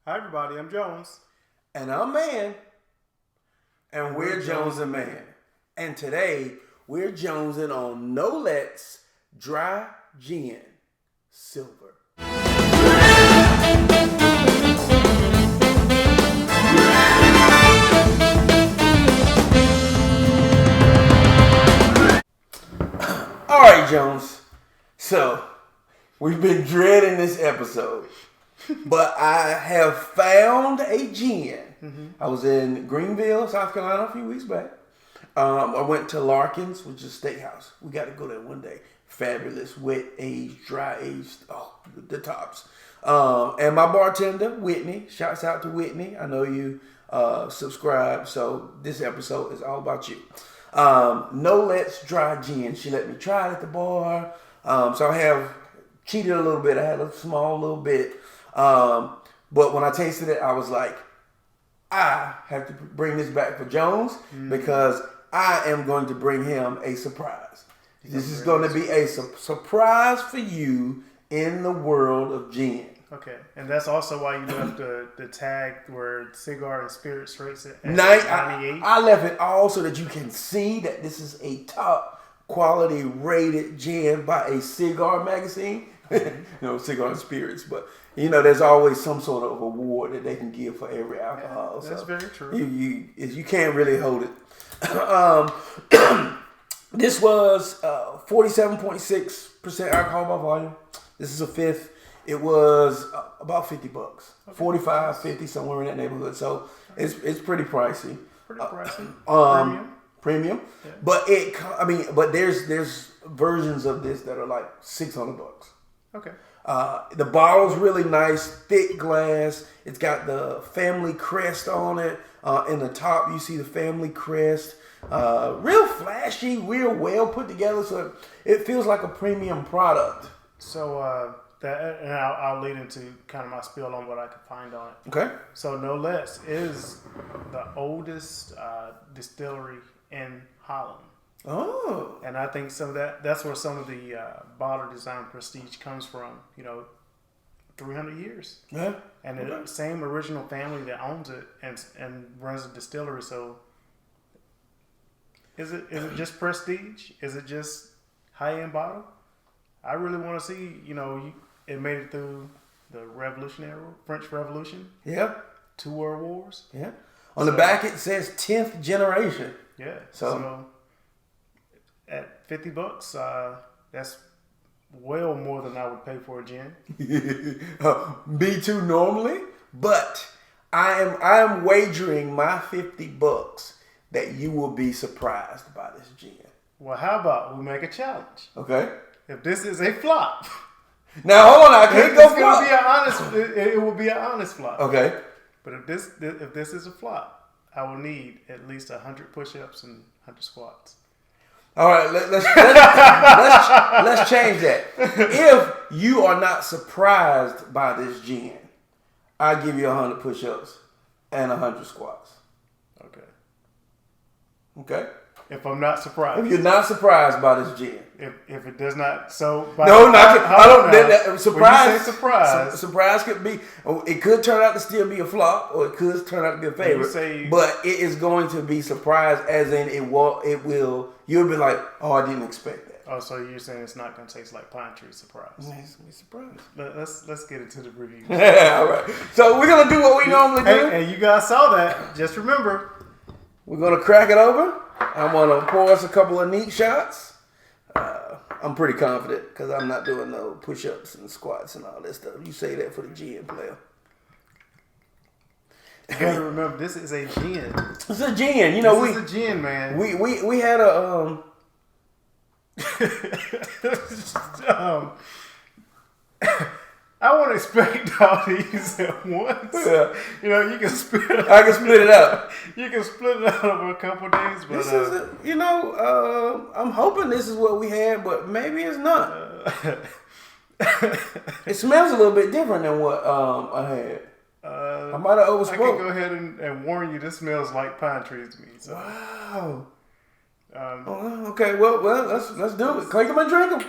Hi everybody, I'm Jones. And I'm Mann. And we're Jones and Mann. And today we're jonesing on Nolets Dry Gin Silver. All right, Jones. So we've been dreading this episode, but I have found a gin. I was in Greenville, South Carolina a few weeks back. I went to Larkin's, which is a steakhouse. We got to go there one day. Fabulous, wet aged, dry aged, the tops. And my bartender, Whitney, shouts out to Whitney. I know you subscribe, so this episode is all about you. Nolets Dry Gin. She let me try it at the bar. So I have cheated a little bit. I had a small little bit. But when I tasted it, I was like, I have to bring this back for Jones because I am going to bring him a surprise. This is going to be a surprise for you in the world of gin. Okay, and that's also why you left the tag where cigar and spirits rates at 98. I left it all so that you can see that this is a top quality rated gin by a cigar magazine. Cigar and spirits, but there's always some sort of award that they can give for every alcohol. Yeah, that's very true. You can't really hold it. This was 47.6% alcohol by volume. This is a fifth. It was about $50, okay. 45, 50, somewhere in that neighborhood. So it's pretty pricey. Pretty pricey. Premium. Yeah. But there's versions of this that are like $600. Okay. The bottle's really nice, thick glass. It's got the family crest on it. In the top, you see the family crest. Real flashy, real well put together. So it feels like a premium product. So I'll lead into kind of my spiel on what I could find on it. Okay. So Nolets is the oldest distillery in Holland. Oh. And I think that's where some of the bottle design prestige comes from, 300 years. Yeah. And the same original family that owns it and runs the distillery. So is it just prestige? Is it just high-end bottle? I really want to see, it made it through the French Revolution. Yeah. 2 World Wars. Yeah. On the back it says 10th generation. Yeah. So at $50, that's well more than I would pay for a gin. B2 normally, but I am wagering my $50 that you will be surprised by this gin. Well, how about we make a challenge? Okay. If this is a flop, now hold on, I can't go flop. It will be an honest flop. Okay. But if this is a flop, I will need at least 100 push-ups and 100 squats. All right, let's change that. If you are not surprised by this gin, I give you 100 push-ups and 100 squats. Okay. Okay. If I'm not surprised. If you're not surprised by this gin. If it does not, so I don't. Surprise. Surprise could be. It could turn out to still be a flop, or it could turn out to be a favorite. But it is going to be surprise, as in it will. You'll be like, oh, I didn't expect that. Oh, so you're saying it's not going to taste like pine tree surprise? It's going to be surprise. Let's get into the review. All right. So we're gonna do what we normally do. And you guys saw that. Just remember, we're gonna crack it over. I'm gonna pour us a couple of neat shots. I'm pretty confident because I'm not doing no push-ups and squats and all that stuff. You say that for the gin player. You gotta remember, this is a gin. It's a gin. This is a gin, man. We had a I won't expect all these at once. Yeah. You can split it up. I can split it up. You can split it out over a couple of days, but this is I'm hoping this is what we had, but maybe it's not. It smells a little bit different than what I had. I might have overspoke. I can go ahead and warn you, this smells like pine trees to me. So. Wow. Okay. Well, let's do it. Clink them and drink them.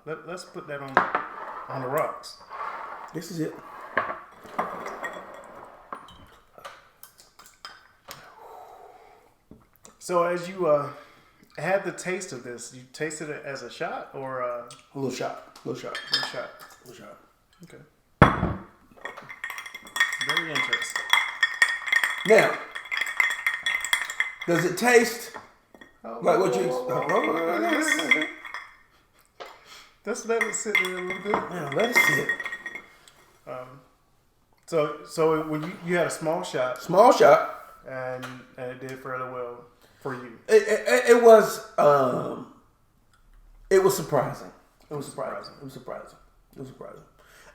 Let's put that on the rocks. This is it. So as you had the taste of this, you tasted it as a shot or a little shot. A little shot. Okay. Very interesting. Now, does it taste like what you? Let's let it sit there a little bit. Yeah, let it sit. So when you had a small shot, and it did fairly well for you. It was surprising. It was surprising.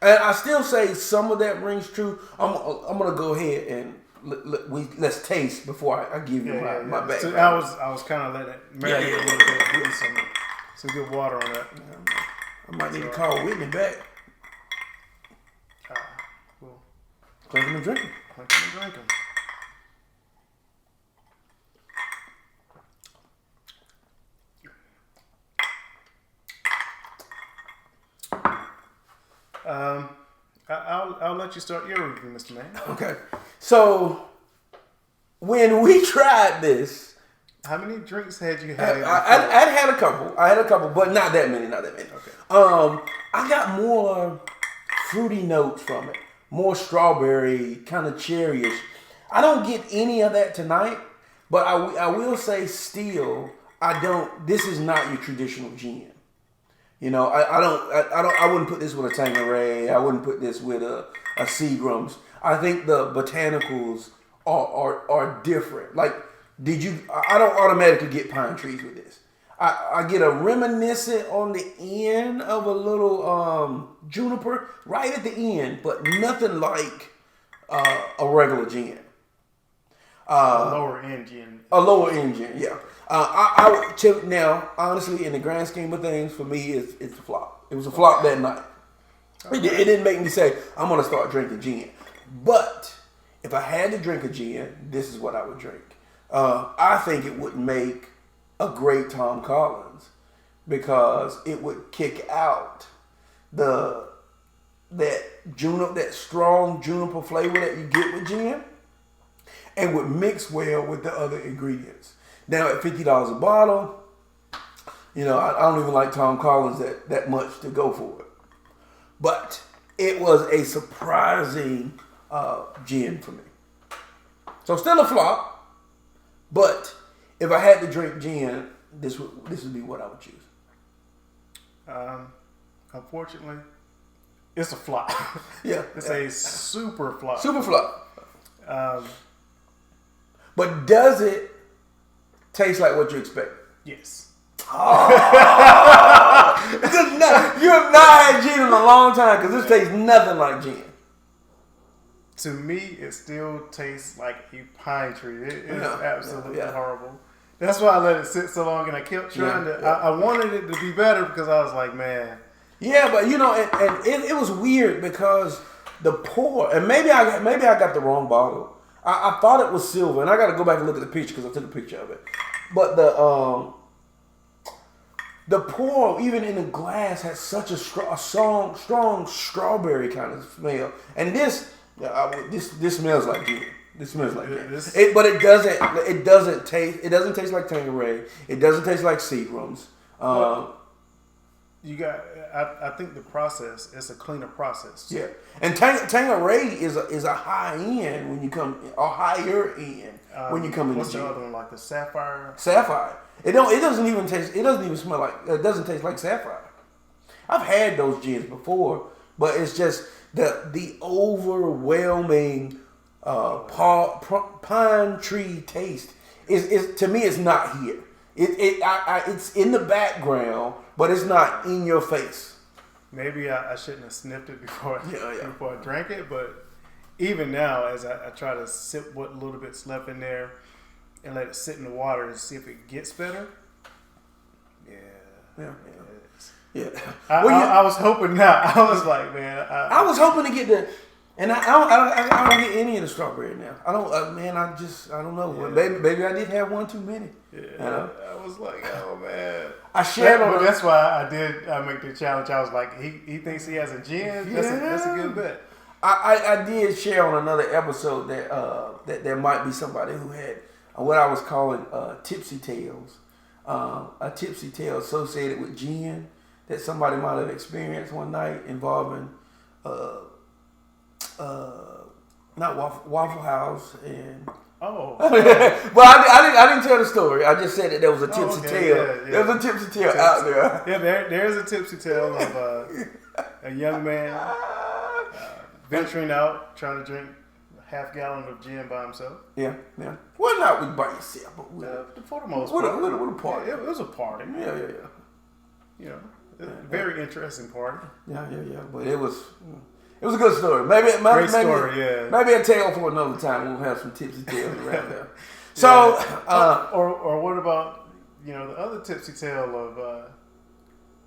And I still say some of that rings true. I'm gonna go ahead and let's taste before I give you my background. So I was kind of letting it marinate a little bit, getting some good water on that. I might need to call Whitney back. Cool. Clinking and drinking. I'll let you start your review, Mr. Mann. Okay. So when we tried this, how many drinks had you had? I'd had a couple. But not that many. Okay. I got more fruity notes from it, more strawberry, kind of cherryish. I don't get any of that tonight, but I will say still, this is not your traditional gin. You know, I wouldn't put this with a Tanqueray. I wouldn't put this with a Seagram's. I think the botanicals are different. Like, I don't automatically get pine trees with this. I get a reminiscent on the end of a little juniper right at the end, but nothing like a regular gin. A lower end gin. Yeah. I would tip now, honestly, in the grand scheme of things, for me, it's a flop. It was a flop that night. It didn't make me say, I'm going to start drinking gin. But if I had to drink a gin, this is what I would drink. I think it would make a great Tom Collins because it would kick out that strong juniper flavor that you get with gin and would mix well with the other ingredients. Now at $50 a bottle, you know, I don't even like Tom Collins that much to go for it. But it was a surprising gin for me. So still a flop, but if I had to drink gin, this would be what I would choose. Unfortunately, it's a flop. Yeah. It's a super flop. Super flop. But does it taste like what you expect? Yes. Oh. You have not had gin in a long time because this tastes nothing like gin. To me, it still tastes like a pine tree. It is absolutely horrible. That's why I let it sit so long, and I kept trying to. Yeah. I wanted it to be better because I was like, man. Yeah, but you know, and it was weird because the pour, and maybe I got the wrong bottle. I thought it was silver, and I got to go back and look at the picture because I took a picture of it. But the pour, even in the glass, has such a strong strawberry kind of smell, and this smells like gin. This smells like gin. But it doesn't taste. It doesn't taste like Tanqueray. It doesn't taste like Seagram's. I think the process is a cleaner process. Yeah, and Tanqueray is a high end when you come, a higher end when you come in. What's the other one, like the sapphire? Sapphire. It doesn't even smell like. It doesn't taste like sapphire. I've had those gins before, but it's just the overwhelming pine tree taste is to me. It's not here. It's in the background, but it's not in your face. Maybe I shouldn't have sniffed it before I drank it, but even now, as I try to sip what little bit's left in there and let it sit in the water and see if it gets better. Yeah. I was hoping not. I was like, man. I was hoping to get And I don't get any of the strawberry now. I don't, I don't know. Yeah. Maybe I did have one too many. Yeah, I was like, oh man. I shared on. That's why I make the challenge. I was like, he thinks he has a gin. That's a good bet. I did share on another episode that there might be somebody who had what I was calling tipsy tales. A tipsy tale associated with gin that somebody might have experienced one night involving not Waffle House and but I didn't tell the story. I just said that there was a tipsy tale. Yeah. There was a tipsy tale out there. Yeah, there's a tipsy tale of a young man venturing out trying to drink half gallon of gin by himself. Yeah. Well, not by yourself, but for the most part. What a party. It was a party. Yeah. You know, very interesting party. Yeah. But it was a good story. Maybe a tale for another time. We'll have some tipsy tales around there. So, or what about the other tipsy tale of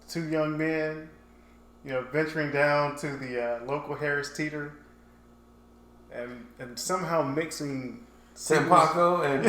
two young men, venturing down to the local Harris Teeter and somehow mixing San Paco and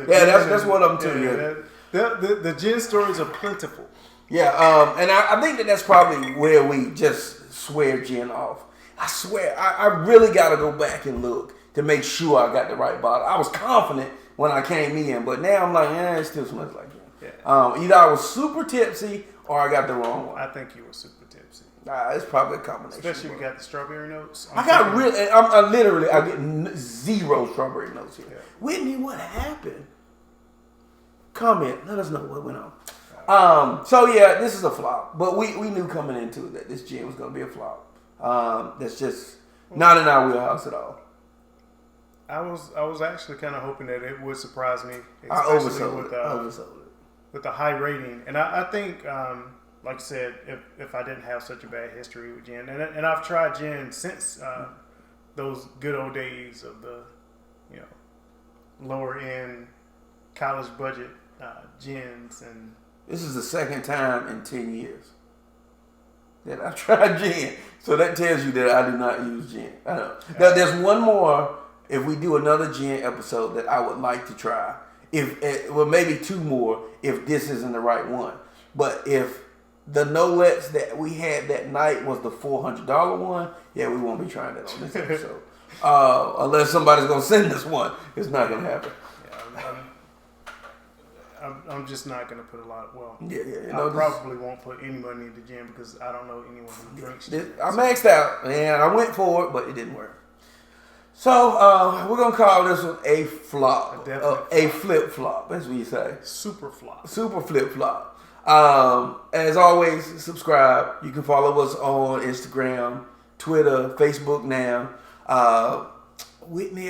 that's one of them too. The gin stories are plentiful. Yeah, and I think that's probably where we just swear gin off. I swear, I really got to go back and look to make sure I got the right bottle. I was confident when I came in, but now I'm like, it still smells like gin. Yeah. Either I was super tipsy or I got the wrong one. I think you were super tipsy. It's probably a combination. Especially if you got the strawberry notes. I get zero strawberry notes here. Yeah. Whitney, what happened? Comment. Let us know what went on. So yeah, this is a flop. But we knew coming into it that this gin was going to be a flop. That's just not in our wheelhouse at all. I was actually kind of hoping that it would surprise me. I oversold it. With the high rating. And I think, like I said, if I didn't have such a bad history with gin, and I've tried gin since those good old days of the lower end college budget gins. And this is the second time in 10 years that I've tried gin. So that tells you that I do not use gin. I know. Now, there's one more, if we do another gin episode, that I would like to try. Maybe two more if this isn't the right one. But if the Nolets that we had that night was the $400 one, we won't be trying that on this episode. Unless somebody's going to send us one. It's not going to happen. I'm just not going to put a lot of, I probably won't put any money into gin because I don't know anyone who drinks gin. I maxed out, and I went for it, but it didn't work. So, we're going to call this one a flop. A flip-flop, as we say. Super flop. Super flip-flop. As always, subscribe. You can follow us on Instagram, Twitter, Facebook now. Whitney,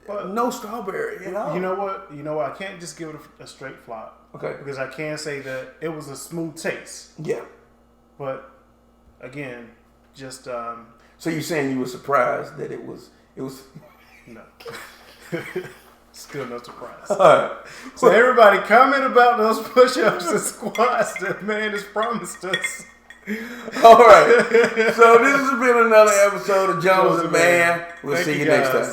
no strawberry. You know what? I can't just give it a straight flop. Okay. Because I can say that it was a smooth taste. Yeah. But, again, just... So you're saying you were surprised that it was No. Still no surprise. All right. So everybody comment about those push-ups and squats that man has promised us. All right. So this has been another episode of Jones and Mann. We'll see you next time.